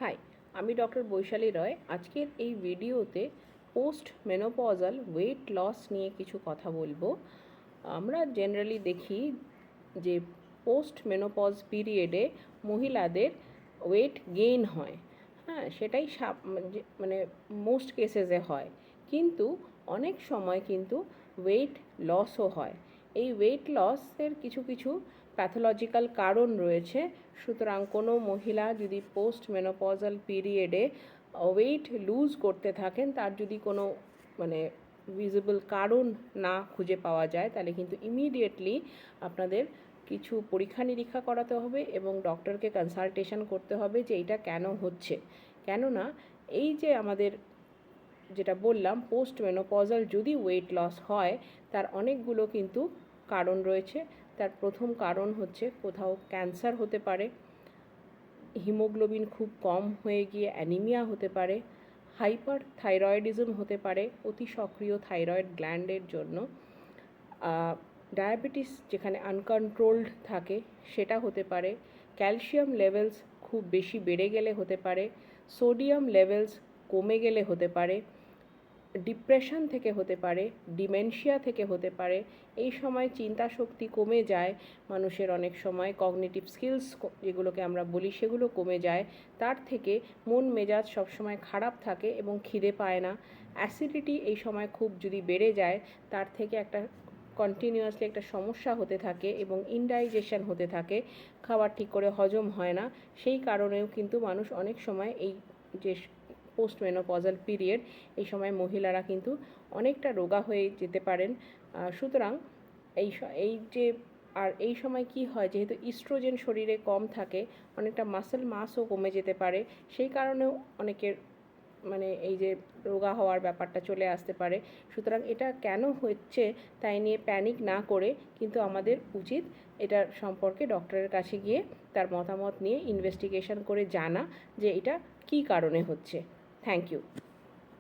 High, আমি doctor Vaishali রয়। আজকের এই ভিডিওতে পোস্ট মেনোপজাল ওয়েট লস নিয়ে কিছু কথা বলবো। আমরা জেনারেলি দেখি যে পোস্ট মেনোপজ পিরিয়ডে মহিলাদের ওয়েট গেইন হয়। হ্যাঁ, সেটাই মানে মোস্ট কেসেসে হয়, কিন্তু অনেক সময় কিন্তু ওয়েট লসও হয়। এই ওয়েট লসের কিছু কিছু প্যাথোলজিক্যাল কারণ রয়েছে। সুতরাং কোনো মহিলা যদি পোস্ট মেনোপজাল পিরিয়ডে ওয়েট লুজ করতে থাকেন, তার যদি কোনো মানে ভিজিবল কারণ না খুঁজে পাওয়া যায়, তাহলে কিন্তু ইমিডিয়েটলি আপনাদের কিছু পরীক্ষা নিরীক্ষা করাতে হবে এবং ডক্টরকে কনসালটেশন করতে হবে যে এটা কেন হচ্ছে। কেননা এই যে আমাদের যেটা বললাম, পোস্ট মেনোপজাল যদি ওয়েট লস হয়, তার অনেকগুলো কিন্তু কারণ রয়েছে। তার প্রথম কারণ হচ্ছে কোথাও ক্যান্সার হতে পারে, হিমোগ্লোবিন খুব কম হয়ে গিয়ে অ্যানিমিয়া হতে পারে, হাইপার থাইরয়েডিজম হতে পারে অতি সক্রিয় থাইরয়েড গ্ল্যান্ডের জন্য, ডায়াবেটিস যেখানে আনকন্ট্রোলড থাকে সেটা হতে পারে, ক্যালসিয়াম লেভেলস খুব বেশি বেড়ে গেলে হতে পারে, সোডিয়াম লেভেলস কমে গেলে হতে পারে, ডিপ্রেশন থেকে হতে পারে, ডিমেনশিয়া থেকে হতে পারে। এই সময় চিন্তা শক্তি কমে যায় মানুষের, অনেক সময় কগনিটিভ স্কিলস যেগুলোকে আমরা বলি সেগুলো কমে যায়। তার থেকে মন মেজাজ সবসময় খারাপ থাকে এবং খিদে পায় না। অ্যাসিডিটি এই সময় খুব যদি বেড়ে যায়, তার থেকে একটা কন্টিনিউয়াসলি একটা সমস্যা হতে থাকে এবং ইনডাইজেশন হতে থাকে, খাবার ঠিক করে হজম হয় না। সেই কারণেও কিন্তু মানুষ অনেক সময় এই যে পোস্ট মেনোপজাল পিরিয়ড, এই সময় মহিলারা কিন্তু অনেকটা রোগা হয়ে যেতে পারেন। সুতরাং এই সময় কি হয়, যেহেতু ইস্ট্রোজেন শরীরে কম থাকে, অনেকটা মাসেল মাসও কমে যেতে পারে। সেই কারণেও অনেকের মানে এই যে রোগা হওয়ার ব্যাপারটা চলে আসতে পারে। সুতরাং এটা কেন হচ্ছে তাই নিয়ে প্যানিক না করে কিন্তু আমাদের উচিত এটার সম্পর্কে ডক্টরের কাছে গিয়ে তার মতামত নিয়ে ইনভেস্টিগেশন করে জানা যে এটা কী কারণে হচ্ছে। Thank you.